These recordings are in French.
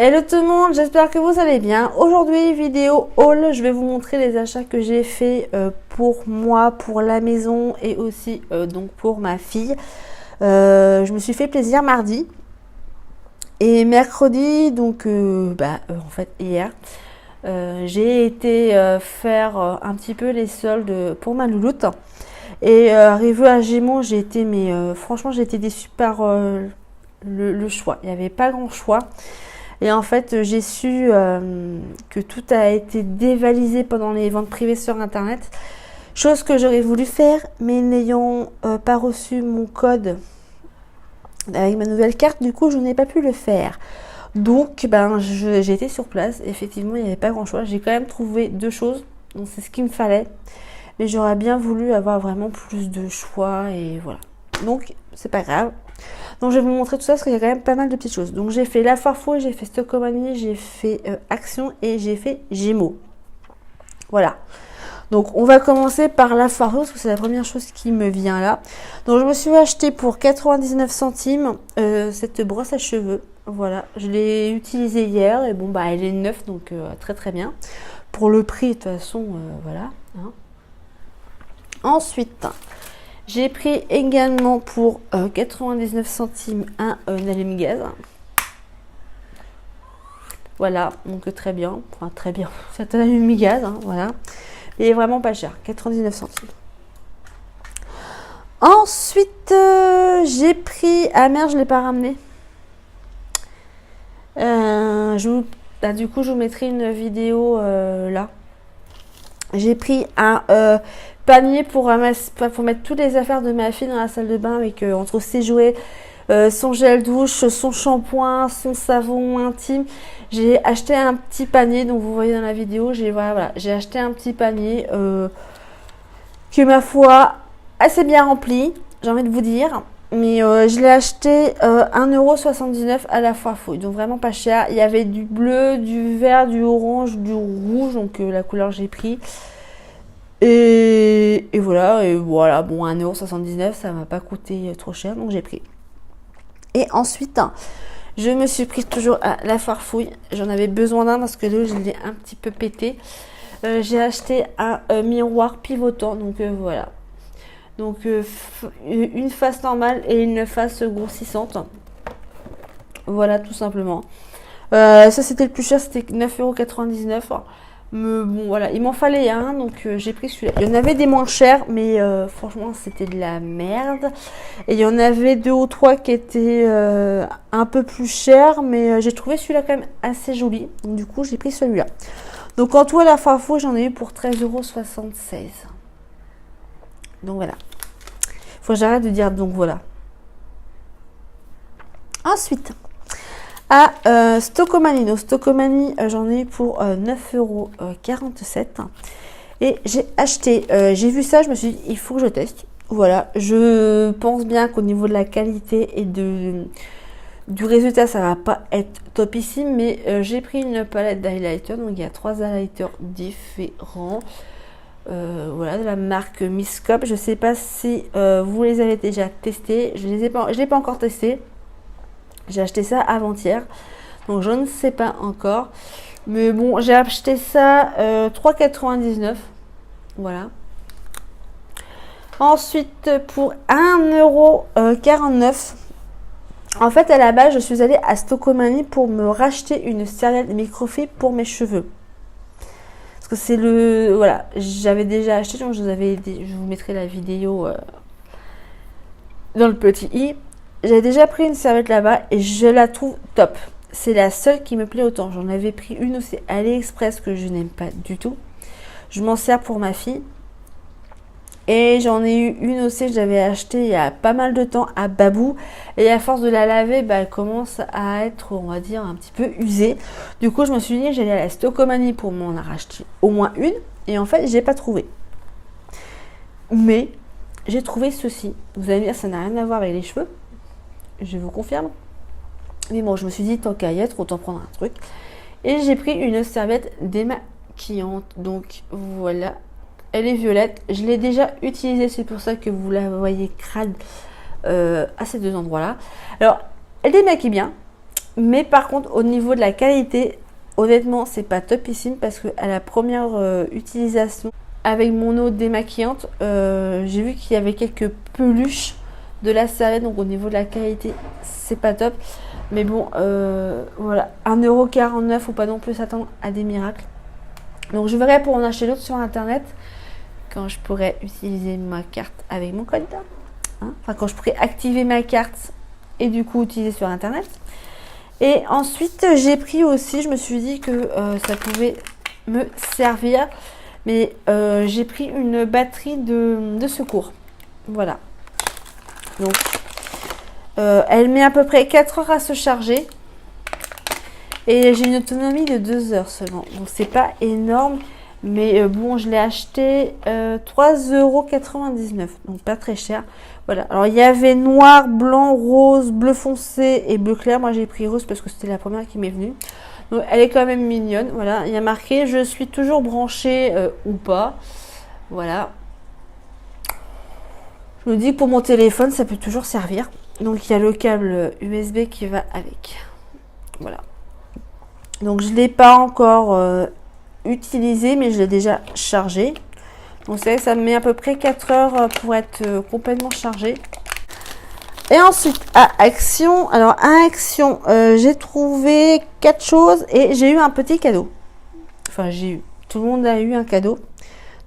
Hello tout le monde, j'espère que vous allez bien. Aujourd'hui, vidéo haul, je vais vous montrer les achats que j'ai fait pour moi, pour la maison et aussi donc pour ma fille. Je me suis fait plaisir mardi et mercredi, donc en fait hier, j'ai été faire un petit peu les soldes pour ma louloute. Et arrivé à Gémeaux, j'ai été, franchement, j'ai été déçue par le choix. Il n'y avait pas grand choix. Et en fait, j'ai su que tout a été dévalisé pendant les ventes privées sur Internet. Chose que j'aurais voulu faire, mais n'ayant pas reçu mon code avec ma nouvelle carte, du coup, je n'ai pas pu le faire. Donc, j'ai été sur place. Effectivement, il n'y avait pas grand choix. J'ai quand même trouvé deux choses. Donc, c'est ce qu'il me fallait. Mais j'aurais bien voulu avoir vraiment plus de choix. Et voilà. Donc, c'est pas grave. Donc je vais vous montrer tout ça parce qu'il y a quand même pas mal de petites choses. Donc j'ai fait la Foire-Fouille, j'ai fait Stockomanie, j'ai fait Action et j'ai fait Gémeaux. Voilà. Donc on va commencer par la Foire-Fouille parce que c'est la première chose qui me vient là. Donc je me suis acheté pour 99 centimes cette brosse à cheveux. Voilà, je l'ai utilisée hier et bon elle est neuve donc très très bien. Pour le prix de toute façon, voilà. Hein. Ensuite, j'ai pris également pour 99 centimes un allume-gaz. Voilà, donc très bien. Enfin, très bien. C'est un allume-gaz, hein, voilà. Il est vraiment pas cher, 99 centimes. Ensuite, j'ai pris... Ah merde, je ne l'ai pas ramené. Du coup, je vous mettrai une vidéo là. J'ai pris un... panier pour mettre toutes les affaires de ma fille dans la salle de bain avec entre ses jouets, son gel douche, son shampoing, son savon intime. J'ai acheté un petit panier, donc vous voyez dans la vidéo, j'ai acheté un petit panier que ma foi assez bien rempli, j'ai envie de vous dire. Mais je l'ai acheté 1,79 € à la Foire-Fouille, donc vraiment pas cher. Il y avait du bleu, du vert, du orange, du rouge, donc la couleur j'ai pris. Et voilà, bon 1,79 €, ça m'a pas coûté trop cher, donc j'ai pris. Et ensuite, je me suis pris toujours à la Foire-Fouille. J'en avais besoin d'un parce que là, je l'ai un petit peu pété. J'ai acheté un miroir pivotant, donc voilà. Donc une face normale et une face grossissante. Voilà, tout simplement. Ça, c'était le plus cher, c'était 9,99 €. Mais bon voilà, il m'en fallait un, donc j'ai pris celui-là. Il y en avait des moins chers, mais franchement c'était de la merde. Et il y en avait deux ou trois qui étaient un peu plus chers, mais j'ai trouvé celui-là quand même assez joli. Donc du coup j'ai pris celui-là. Donc en tout à la Foire-Fouille, j'en ai eu pour 13,76 €. Donc voilà. Faut que j'arrête de dire donc voilà. Ensuite, à Stockomanie. Stockomanie, j'en ai pour 9,47 €. Et j'ai acheté, j'ai vu ça, je me suis dit, il faut que je teste. Voilà, je pense bien qu'au niveau de la qualité et du résultat, ça va pas être topissime. Mais j'ai pris une palette d'highlighters. Donc il y a 3 highlighters différents. Voilà, de la marque Miss Cop. Je sais pas si vous les avez déjà testés. Je l'ai pas encore testé. J'ai acheté ça avant-hier, donc je ne sais pas encore. Mais bon, j'ai acheté ça 3,99 €. Voilà. Ensuite, pour 1,49 €. En fait, à la base, je suis allée à Stockomanie pour me racheter une serviette microfibre pour mes cheveux. Parce que c'est le... Voilà, j'avais déjà acheté, donc je vous mettrai la vidéo dans le petit i. J'ai déjà pris une serviette là-bas et je la trouve top. C'est la seule qui me plaît autant. J'en avais pris une aussi AliExpress que je n'aime pas du tout. Je m'en sers pour ma fille. Et j'en ai eu une aussi que j'avais achetée il y a pas mal de temps à Babou. Et à force de la laver, elle commence à être, on va dire, un petit peu usée. Du coup, je me suis dit que j'allais à la Stockomanie pour m'en racheter au moins une. Et en fait, j'ai pas trouvé. Mais j'ai trouvé ceci. Vous allez me dire, ça n'a rien à voir avec les cheveux. Je vous confirme. Mais bon, je me suis dit, tant qu'à y être, autant prendre un truc. Et j'ai pris une serviette démaquillante. Donc voilà, elle est violette. Je l'ai déjà utilisée, c'est pour ça que vous la voyez crade à ces deux endroits-là. Alors, elle démaquille bien. Mais par contre, au niveau de la qualité, honnêtement, c'est pas topissime parce que à la première utilisation avec mon eau démaquillante, j'ai vu qu'il y avait quelques peluches de la serviette. Donc au niveau de la qualité, c'est pas top. Mais bon, voilà, 1,49 €, faut pas non plus s'attendre à des miracles. Donc je verrai pour en acheter d'autres sur internet quand je pourrai utiliser ma carte avec mon code. Hein, enfin, quand je pourrai activer ma carte et du coup utiliser sur internet. Et ensuite, j'ai pris aussi, je me suis dit que ça pouvait me servir. Mais j'ai pris une batterie de secours. Voilà. Donc, elle met à peu près 4 heures à se charger. Et j'ai une autonomie de 2 heures seulement. Donc, c'est pas énorme. Mais bon, je l'ai acheté 3,99 €. Donc, pas très cher. Voilà. Alors, il y avait noir, blanc, rose, bleu foncé et bleu clair. Moi, j'ai pris rose parce que c'était la première qui m'est venue. Donc, elle est quand même mignonne. Voilà. Il y a marqué « Je suis toujours branchée ou pas ». Voilà. Je me dis que pour mon téléphone, ça peut toujours servir. Donc, il y a le câble USB qui va avec. Voilà. Donc, je ne l'ai pas encore utilisé, mais je l'ai déjà chargé. Donc, c'est vrai que ça me met à peu près 4 heures pour être complètement chargé. Et ensuite, à Action. Alors, à Action, j'ai trouvé 4 choses et j'ai eu un petit cadeau. Enfin, tout le monde a eu un cadeau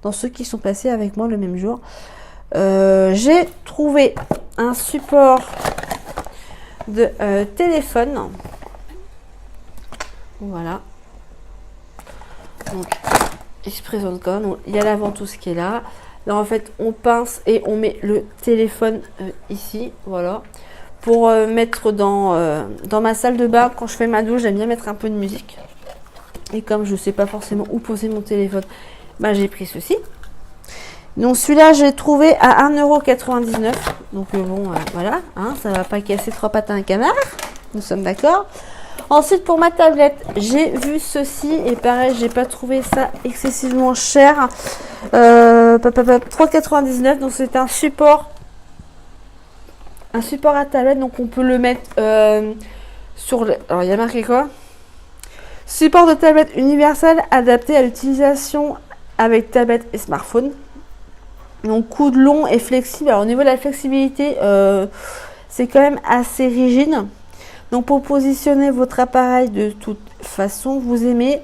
dans ceux qui sont passés avec moi le même jour. J'ai trouvé un support de téléphone. Voilà. Donc, il se présente comme. Donc, il y a la ventouse qui est là. Là, en fait, on pince et on met le téléphone ici. Voilà. Pour mettre dans ma salle de bain, quand je fais ma douche, j'aime bien mettre un peu de musique. Et comme je ne sais pas forcément où poser mon téléphone, bah, j'ai pris ceci. Donc celui-là, j'ai trouvé à 1,99 €. Donc bon, voilà, hein, ça ne va pas casser 3 pattes à un canard. Nous sommes d'accord. Ensuite, pour ma tablette, j'ai vu ceci. Et pareil, j'ai pas trouvé ça excessivement cher. 3,99 €. Donc c'est un support. Un support à tablette. Donc on peut le mettre sur le... Alors il y a marqué quoi? Support de tablette universel adapté à l'utilisation avec tablette et smartphone. Donc coude long et flexible. Alors au niveau de la flexibilité, c'est quand même assez rigide. Donc pour positionner votre appareil de toute façon, vous aimez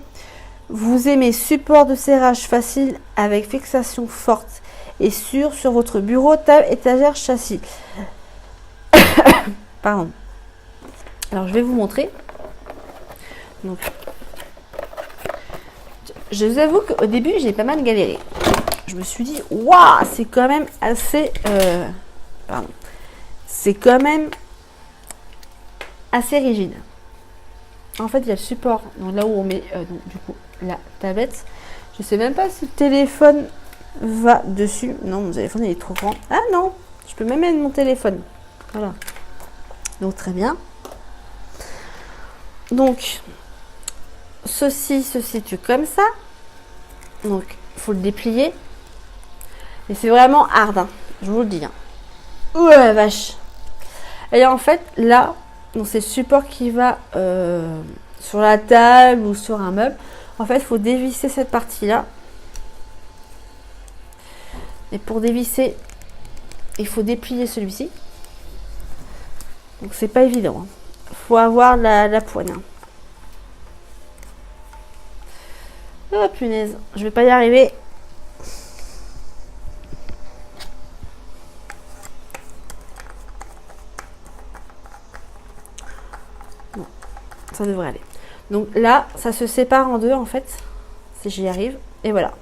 support de serrage facile avec fixation forte et sûre sur votre bureau, table, étagère, châssis. Pardon. Alors je vais vous montrer. Donc, je vous avoue qu'au début, j'ai pas mal galéré. Je me suis dit, waouh, c'est quand même assez... c'est quand même assez rigide. En fait, il y a le support, donc là où on met donc, du coup la tablette. Je sais même pas si le téléphone va dessus. Non, mon téléphone il est trop grand. Ah non, je peux même mettre mon téléphone. Voilà. Donc très bien. Donc, ceci se situe comme ça. Donc, il faut le déplier. Et c'est vraiment hard, hein, je vous le dis. Hein. Ouh la vache. Et en fait, là, c'est le support qui va sur la table ou sur un meuble. En fait, il faut dévisser cette partie-là. Et pour dévisser, il faut déplier celui-ci. Donc, c'est pas évident. Il faut avoir la poigne. Hein. Oh punaise, je vais pas y arriver. Bon, ça devrait aller. Donc là, ça se sépare en deux en fait, si j'y arrive. Et voilà.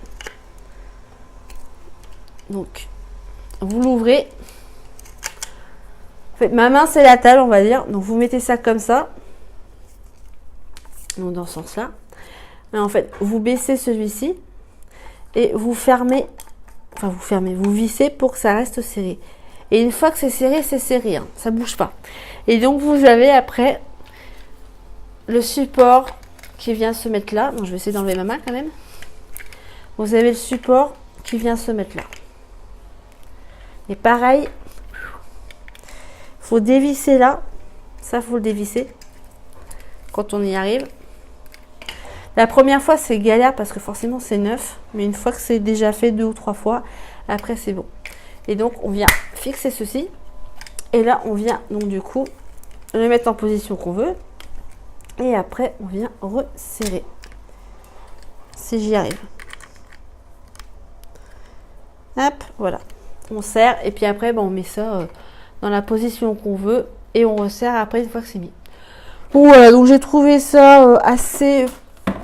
Donc, vous l'ouvrez. En fait, ma main c'est la table, on va dire. Donc vous mettez ça comme ça. Donc dans ce sens-là. Et en fait, vous baissez celui-ci et vous fermez, vous vissez pour que ça reste serré. Et une fois que c'est serré, hein, ça bouge pas. Et donc vous avez après le support qui vient se mettre là. Bon, je vais essayer d'enlever ma main quand même. Vous avez le support qui vient se mettre là. Et pareil, faut dévisser là. Ça, faut le dévisser. quand on y arrive. La première fois, c'est galère parce que forcément, c'est neuf. Mais une fois que c'est déjà fait 2 ou 3 fois, après, c'est bon. Et donc, on vient fixer ceci. Et là, on vient, donc du coup, le mettre en position qu'on veut. Et après, on vient resserrer. Si j'y arrive. Hop, voilà. On serre. Et puis après, on met ça dans la position qu'on veut. Et on resserre après une fois que c'est mis. Voilà, donc j'ai trouvé ça assez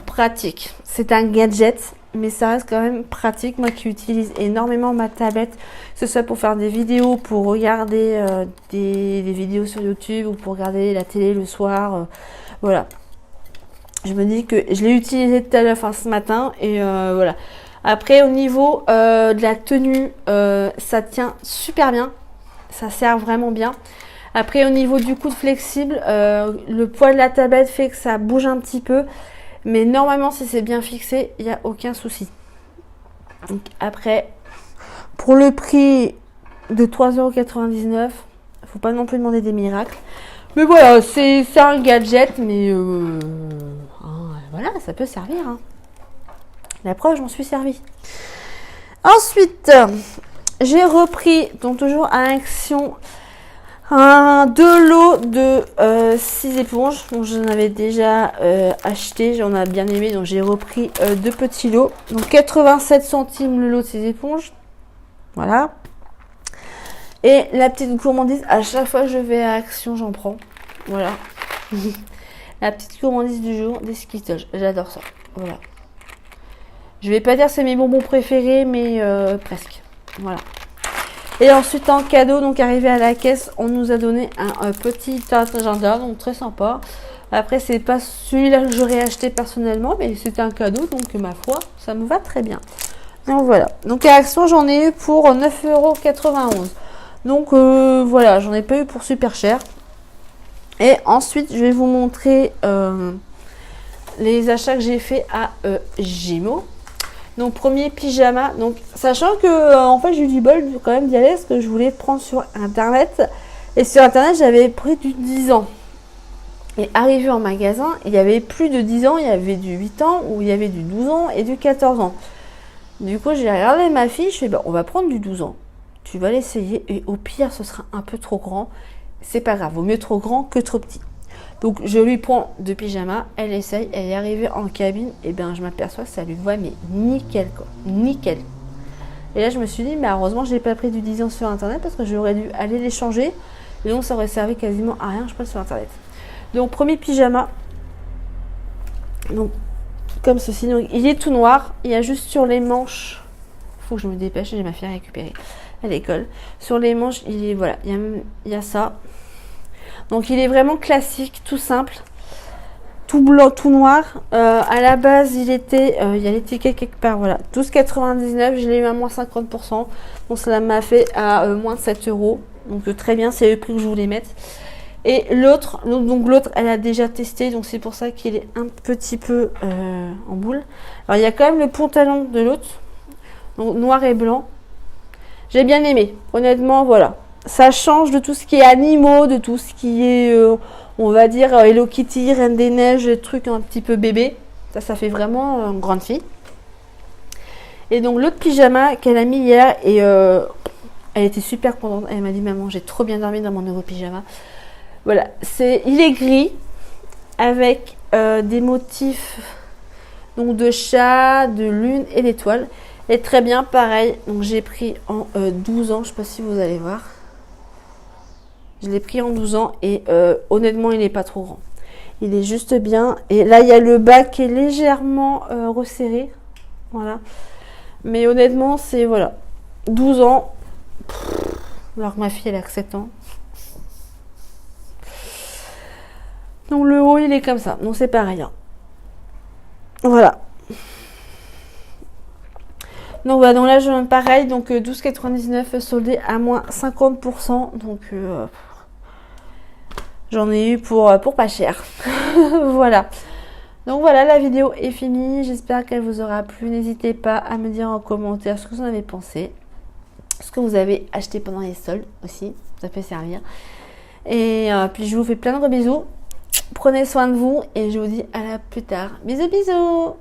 pratique. C'est un gadget, mais ça reste quand même pratique. Moi qui utilise énormément ma tablette, que ce soit pour faire des vidéos, pour regarder des vidéos sur YouTube ou pour regarder la télé le soir. Voilà. Je me dis que je l'ai utilisé tout à l'heure, ce matin. Et voilà. Après, au niveau de la tenue, ça tient super bien. Ça sert vraiment bien. Après, au niveau du coude flexible, le poids de la tablette fait que ça bouge un petit peu. Mais normalement, si c'est bien fixé, il n'y a aucun souci. Donc après, pour le prix de 3,99 €, il ne faut pas non plus demander des miracles. Mais voilà, c'est un gadget, mais voilà, ça peut servir. Hein. La preuve, je m'en suis servi. Ensuite, j'ai repris, donc toujours à Action, 2 lots de 6 éponges. Donc j'en avais déjà acheté, j'en ai bien aimé, donc j'ai repris 2 petits lots. Donc 87 centimes le lot de 6 éponges. Voilà. Et la petite gourmandise, à chaque fois que je vais à Action, j'en prends. Voilà. La petite gourmandise du jour, des Skittles. J'adore ça. Voilà. Je vais pas dire c'est mes bonbons préférés, mais presque. Voilà. Et ensuite en cadeau, donc arrivé à la caisse, on nous a donné un petit agenda, donc très sympa. Après c'est pas celui-là que j'aurais acheté personnellement, mais c'était un cadeau, donc ma foi, ça me va très bien. Donc voilà. Donc à Action, j'en ai eu pour 9,91 €. Donc voilà, j'en ai pas eu pour super cher. Et ensuite, je vais vous montrer les achats que j'ai fait à Gémeaux. Donc premier pyjama, donc sachant que en fait j'ai eu du bol quand même d'y aller parce que je voulais prendre sur internet et sur internet j'avais pris du 10 ans et arrivé en magasin il y avait plus de 10 ans, il y avait du 8 ans ou il y avait du 12 ans et du 14 ans. Du coup j'ai regardé ma fiche, je fais on va prendre du 12 ans, tu vas l'essayer et au pire ce sera un peu trop grand, c'est pas grave, vaut mieux trop grand que trop petit. Donc je lui prends 2 pyjamas, elle essaye, elle est arrivée en cabine, et bien je m'aperçois que ça lui voit mais nickel quoi, nickel. Et là je me suis dit mais heureusement je n'ai pas pris du 10 ans sur internet parce que j'aurais dû aller les changer et donc ça aurait servi quasiment à rien, je pense sur internet. Donc premier pyjama, donc comme ceci, donc, il est tout noir, il y a juste sur les manches, faut que je me dépêche, j'ai ma fille à récupérer à l'école. Sur les manches il est voilà, il y a ça. Donc il est vraiment classique, tout simple, tout blanc, tout noir. À la base, il y a l'étiquette quelque part, voilà, 12,99 €. Je l'ai eu à moins 50%. Donc ça m'a fait à moins de 7 €. Donc très bien, c'est le prix que je voulais mettre. Et l'autre, elle a déjà testé, donc c'est pour ça qu'il est un petit peu en boule. Alors il y a quand même le pantalon de l'autre, donc noir et blanc. J'ai bien aimé, honnêtement, voilà. Ça change de tout ce qui est animaux, de tout ce qui est, on va dire, Hello Kitty, Reine des Neiges, des trucs un petit peu bébé. Ça fait vraiment grande fille. Et donc l'autre pyjama qu'elle a mis hier, et elle était super contente. Elle m'a dit maman, j'ai trop bien dormi dans mon nouveau pyjama. Voilà, il est gris avec des motifs donc de chat, de lune et d'étoiles. Et très bien, pareil. Donc j'ai pris en 12 ans, je sais pas si vous allez voir. Je l'ai pris en 12 ans et honnêtement, il n'est pas trop grand. Il est juste bien. Et là, il y a le bas qui est légèrement resserré. Voilà. Mais honnêtement, c'est voilà. 12 ans. Alors que ma fille, elle a que 7 ans. Donc le haut, il est comme ça. Donc c'est pareil. Hein. Voilà. Donc voilà, donc là, je pareil. Donc 12,99 € soldé à moins 50%. Donc j'en ai eu pour pas cher. Voilà. Donc voilà, la vidéo est finie. J'espère qu'elle vous aura plu. N'hésitez pas à me dire en commentaire ce que vous en avez pensé. Ce que vous avez acheté pendant les soldes aussi. Ça peut servir. Et puis je vous fais plein de gros bisous. Prenez soin de vous et je vous dis à la plus tard. Bisous bisous.